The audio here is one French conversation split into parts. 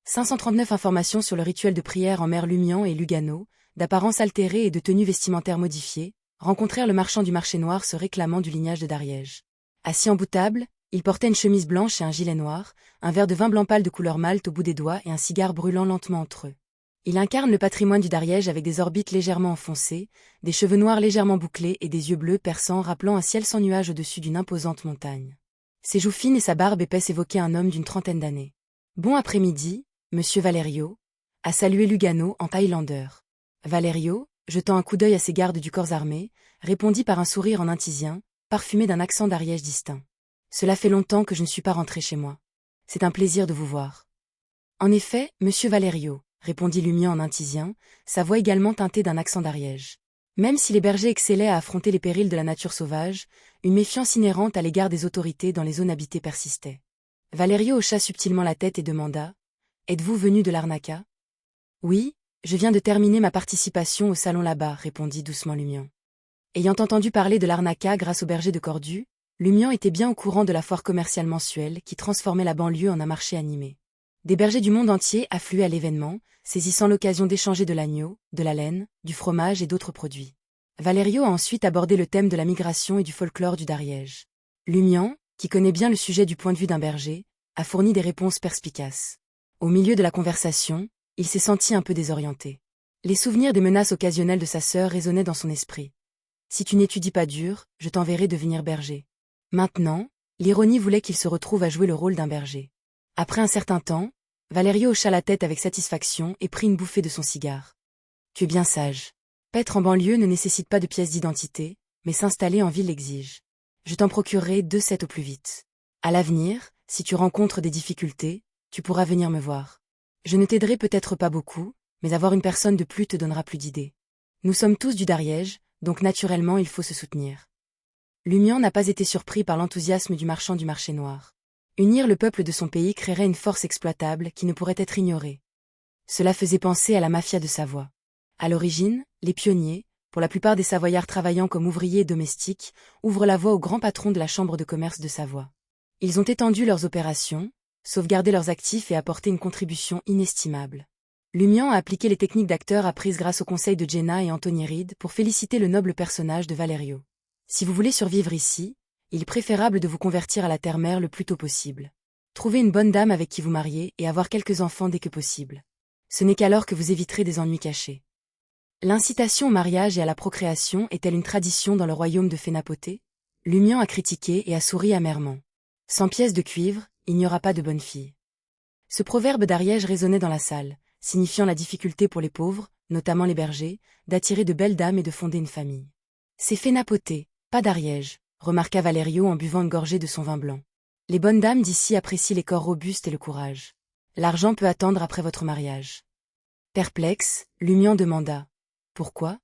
539 informations sur le rituel de prière en mer Lumian et Lugano, d'apparence altérée et de tenue vestimentaire modifiée, rencontrèrent le marchand du marché noir se réclamant du lignage de Dariège. Assis en bout de table, il portait une chemise blanche et un gilet noir, un verre de vin blanc pâle de couleur malt au bout des doigts et un cigare brûlant lentement entre eux. Il incarne le patrimoine du Dariège avec des orbites légèrement enfoncées, des cheveux noirs légèrement bouclés et des yeux bleus perçants rappelant un ciel sans nuages au-dessus d'une imposante montagne. Ses joues fines et sa barbe épaisse évoquaient un homme d'une trentaine d'années. « Bon après-midi, monsieur Valerio » a salué Lugano en Highlander. Valerio, jetant un coup d'œil à ses gardes du corps armé, répondit par un sourire en intisien, parfumé d'un accent d'Ariège distinct. « Cela fait longtemps que je ne suis pas rentré chez moi. C'est un plaisir de vous voir. »« En effet, monsieur Valerio, » répondit Lumian en intisien, sa voix également teintée d'un accent d'Ariège. Même si les bergers excellaient à affronter les périls de la nature sauvage, une méfiance inhérente à l'égard des autorités dans les zones habitées persistait. Valerio hocha subtilement la tête et demanda « Êtes-vous venu de Larnaca ?»« Oui, je viens de terminer ma participation au salon là-bas, » répondit doucement Lumian. Ayant entendu parler de Larnaca grâce aux bergers de Cordu, Lumian était bien au courant de la foire commerciale mensuelle qui transformait la banlieue en un marché animé. Des bergers du monde entier affluaient à l'événement, saisissant l'occasion d'échanger de l'agneau, de la laine, du fromage et d'autres produits. Valerio a ensuite abordé le thème de la migration et du folklore du Dariège. Lumian, qui connaît bien le sujet du point de vue d'un berger, a fourni des réponses perspicaces. Au milieu de la conversation, il s'est senti un peu désorienté. Les souvenirs des menaces occasionnelles de sa sœur résonnaient dans son esprit. « Si tu n'étudies pas dur, je t'enverrai devenir berger. » Maintenant, l'ironie voulait qu'il se retrouve à jouer le rôle d'un berger. Après un certain temps, Valerio hocha la tête avec satisfaction et prit une bouffée de son cigare. « Tu es bien sage. Paître en banlieue ne nécessite pas de pièce d'identité, mais s'installer en ville l'exige. Je t'en procurerai 2 sets au plus vite. À l'avenir, si tu rencontres des difficultés, tu pourras venir me voir. Je ne t'aiderai peut-être pas beaucoup, mais avoir une personne de plus te donnera plus d'idées. Nous sommes tous du Dariège, donc naturellement il faut se soutenir. » Lumian n'a pas été surpris par l'enthousiasme du marchand du marché noir. Unir le peuple de son pays créerait une force exploitable qui ne pourrait être ignorée. Cela faisait penser à la mafia de Savoie. À l'origine, les pionniers, pour la plupart des Savoyards travaillant comme ouvriers et domestiques, ouvrent la voie aux grands patrons de la Chambre de commerce de Savoie. Ils ont étendu leurs opérations, sauvegardé leurs actifs et apporté une contribution inestimable. Lumian a appliqué les techniques d'acteur apprises grâce aux conseils de Jenna et Anthony Reed pour féliciter le noble personnage de Valerio. Si vous voulez survivre ici, il est préférable de vous convertir à la terre-mère le plus tôt possible. Trouvez une bonne dame avec qui vous marier et avoir quelques enfants dès que possible. Ce n'est qu'alors que vous éviterez des ennuis cachés. L'incitation au mariage et à la procréation est-elle une tradition dans le royaume de Phénapoté? Lumian a critiqué et a souri amèrement. Sans pièces de cuivre, il n'y aura pas de bonne fille. Ce proverbe d'Ariège résonnait dans la salle, signifiant la difficulté pour les pauvres, notamment les bergers, d'attirer de belles dames et de fonder une famille. C'est Phénapoté, pas d'Ariège, remarqua Valerio en buvant une gorgée de son vin blanc. Les bonnes dames d'ici apprécient les corps robustes et le courage. L'argent peut attendre après votre mariage. Perplexe, Lumian demanda. Pourquoi?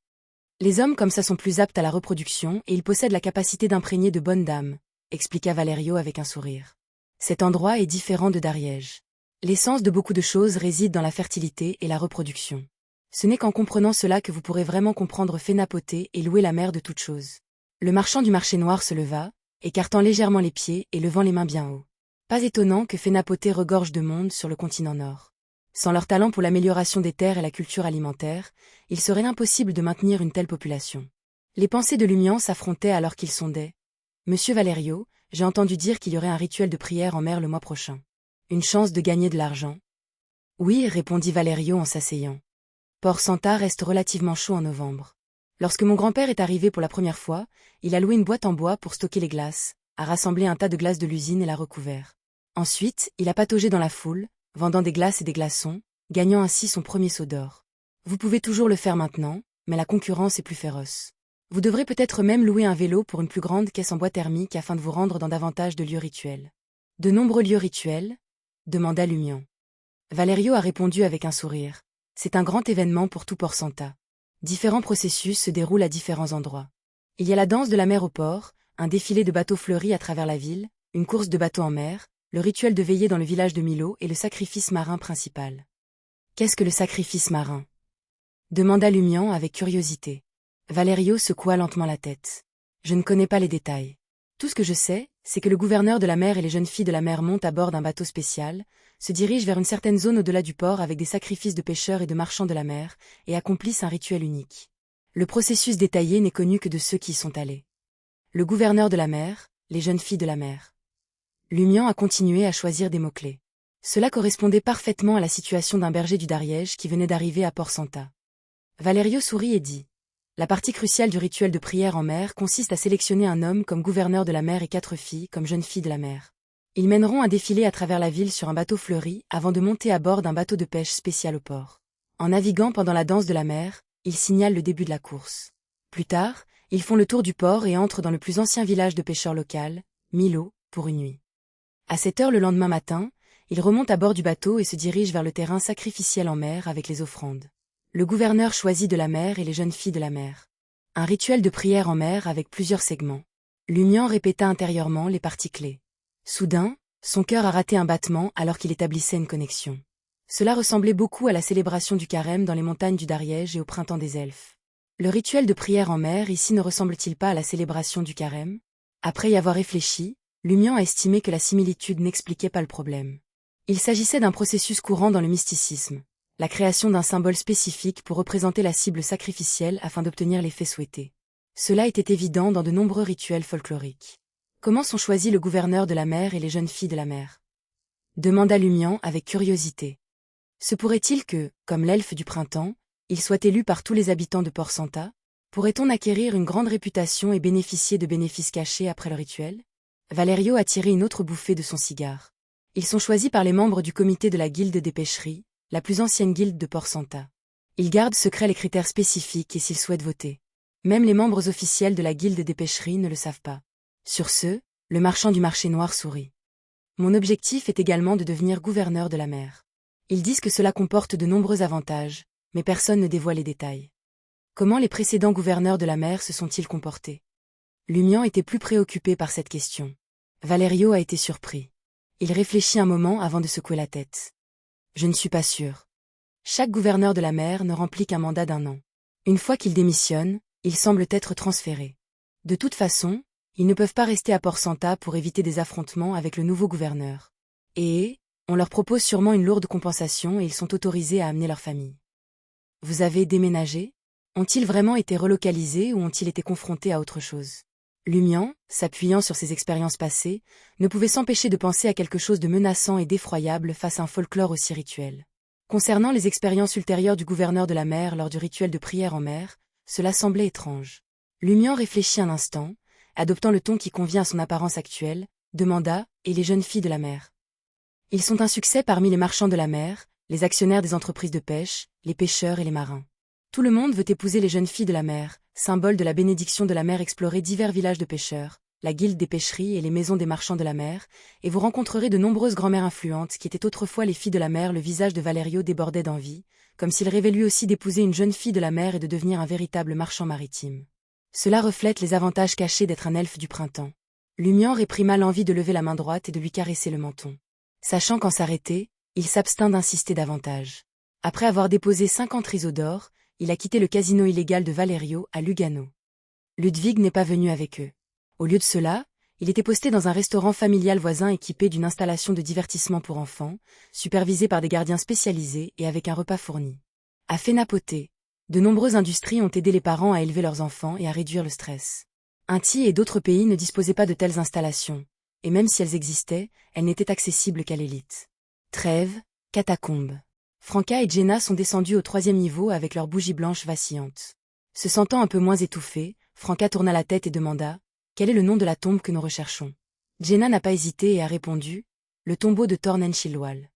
Les hommes comme ça sont plus aptes à la reproduction et ils possèdent la capacité d'imprégner de bonnes dames, expliqua Valerio avec un sourire. Cet endroit est différent de Dariège. L'essence de beaucoup de choses réside dans la fertilité et la reproduction. Ce n'est qu'en comprenant cela que vous pourrez vraiment comprendre Phénapoté et louer la mère de toutes choses. Le marchand du marché noir se leva, écartant légèrement les pieds et levant les mains bien haut. Pas étonnant que Phénapoté regorge de monde sur le continent nord. Sans leur talent pour l'amélioration des terres et la culture alimentaire, il serait impossible de maintenir une telle population. Les pensées de Lumian s'affrontaient alors qu'il sondait. « Monsieur Valerio, j'ai entendu dire qu'il y aurait un rituel de prière en mer le mois prochain. Une chance de gagner de l'argent ?» « Oui, » répondit Valerio en s'asseyant. « Port Santa reste relativement chaud en novembre. Lorsque mon grand-père est arrivé pour la première fois, il a loué une boîte en bois pour stocker les glaces, a rassemblé un tas de glaces de l'usine et l'a recouvert. Ensuite, il a pataugé dans la foule, vendant des glaces et des glaçons, gagnant ainsi son premier seau d'or. Vous pouvez toujours le faire maintenant, mais la concurrence est plus féroce. Vous devrez peut-être même louer un vélo pour une plus grande caisse en bois thermique afin de vous rendre dans davantage de lieux rituels. « De nombreux lieux rituels ?» demanda Lumian. Valerio a répondu avec un sourire. « C'est un grand événement pour tout Port Santa. Différents processus se déroulent à différents endroits. Il y a la danse de la mer au port, un défilé de bateaux fleuris à travers la ville, une course de bateaux en mer, le rituel de veillée dans le village de Milo et le sacrifice marin principal. »« Qu'est-ce que le sacrifice marin ?» demanda Lumian avec curiosité. Valerio secoua lentement la tête. « Je ne connais pas les détails. Tout ce que je sais, c'est que le gouverneur de la mer et les jeunes filles de la mer montent à bord d'un bateau spécial, se dirigent vers une certaine zone au-delà du port avec des sacrifices de pêcheurs et de marchands de la mer, et accomplissent un rituel unique. Le processus détaillé n'est connu que de ceux qui y sont allés. Le gouverneur de la mer, les jeunes filles de la mer. Lumian a continué à choisir des mots-clés. Cela correspondait parfaitement à la situation d'un berger du Dariège qui venait d'arriver à Port Santa. Valerio sourit et dit: la partie cruciale du rituel de prière en mer consiste à sélectionner un homme comme gouverneur de la mer et 4 filles comme jeunes filles de la mer. Ils mèneront un défilé à travers la ville sur un bateau fleuri avant de monter à bord d'un bateau de pêche spécial au port. En naviguant pendant la danse de la mer, ils signalent le début de la course. Plus tard, ils font le tour du port et entrent dans le plus ancien village de pêcheurs local, Milo, pour une nuit. À 7 heures le lendemain matin, ils remontent à bord du bateau et se dirigent vers le terrain sacrificiel en mer avec les offrandes. Le gouverneur choisit de la mer et les jeunes filles de la mer. Un rituel de prière en mer avec plusieurs segments. Lumian répéta intérieurement les parties clés. Soudain, son cœur a raté un battement alors qu'il établissait une connexion. Cela ressemblait beaucoup à la célébration du carême dans les montagnes du Dariège et au printemps des elfes. Le rituel de prière en mer ici ne ressemble-t-il pas à la célébration du carême? Après y avoir réfléchi, Lumian a estimé que la similitude n'expliquait pas le problème. Il s'agissait d'un processus courant dans le mysticisme, la création d'un symbole spécifique pour représenter la cible sacrificielle afin d'obtenir l'effet souhaité. Cela était évident dans de nombreux rituels folkloriques. Comment sont choisis le gouverneur de la mer et les jeunes filles de la mer? Demanda Lumian avec curiosité. Se pourrait-il que, comme l'elfe du printemps, il soit élu par tous les habitants de Port Santa? Pourrait-on acquérir une grande réputation et bénéficier de bénéfices cachés après le rituel? Valerio a tiré une autre bouffée de son cigare. Ils sont choisis par les membres du comité de la guilde des pêcheries, la plus ancienne guilde de Port Santa. Ils gardent secret les critères spécifiques et s'ils souhaitent voter. Même les membres officiels de la guilde des pêcheries ne le savent pas. Sur ce, le marchand du marché noir sourit. Mon objectif est également de devenir gouverneur de la mer. Ils disent que cela comporte de nombreux avantages, mais personne ne dévoile les détails. Comment les précédents gouverneurs de la mer se sont-ils comportés? Lumian était plus préoccupé par cette question. Valerio a été surpris. Il réfléchit un moment avant de secouer la tête. Je ne suis pas sûr. Chaque gouverneur de la mer ne remplit qu'un mandat d'1 an. Une fois qu'ils démissionnent, ils semblent être transférés. De toute façon, ils ne peuvent pas rester à Port Santa pour éviter des affrontements avec le nouveau gouverneur. Et, on leur propose sûrement une lourde compensation et ils sont autorisés à amener leur famille. Vous avez déménagé? Ont-ils vraiment été relocalisés ou ont-ils été confrontés à autre chose? Lumian, s'appuyant sur ses expériences passées, ne pouvait s'empêcher de penser à quelque chose de menaçant et d'effroyable face à un folklore aussi rituel. Concernant les expériences ultérieures du gouverneur de la mer lors du rituel de prière en mer, cela semblait étrange. Lumian réfléchit un instant, adoptant le ton qui convient à son apparence actuelle, demanda « Et les jeunes filles de la mer ?» Ils sont un succès parmi les marchands de la mer, les actionnaires des entreprises de pêche, les pêcheurs et les marins. Tout le monde veut épouser les jeunes filles de la mer, symbole de la bénédiction de la mer. Explorer divers villages de pêcheurs, la guilde des pêcheries et les maisons des marchands de la mer, et vous rencontrerez de nombreuses grand-mères influentes qui étaient autrefois les filles de la mer. Le visage de Valerio débordait d'envie, comme s'il rêvait lui aussi d'épouser une jeune fille de la mer et de devenir un véritable marchand maritime. Cela reflète les avantages cachés d'être un elfe du printemps. Lumian réprima l'envie de lever la main droite et de lui caresser le menton. Sachant qu'en s'arrêter, il s'abstint d'insister davantage. Après avoir déposé 50 riseaux d'or, il a quitté le casino illégal de Valerio à Lugano. Ludwig n'est pas venu avec eux. Au lieu de cela, il était posté dans un restaurant familial voisin équipé d'une installation de divertissement pour enfants, supervisé par des gardiens spécialisés et avec un repas fourni. À Fenapote, de nombreuses industries ont aidé les parents à élever leurs enfants et à réduire le stress. Inti et d'autres pays ne disposaient pas de telles installations, et même si elles existaient, elles n'étaient accessibles qu'à l'élite. Trêve, catacombes. Franca et Jenna sont descendus au 3e niveau avec leurs bougies blanches vacillantes. Se sentant un peu moins étouffée, Franca tourna la tête et demanda « Quel est le nom de la tombe que nous recherchons ?» Jenna n'a pas hésité et a répondu « Le tombeau de Tornen Chilwal. »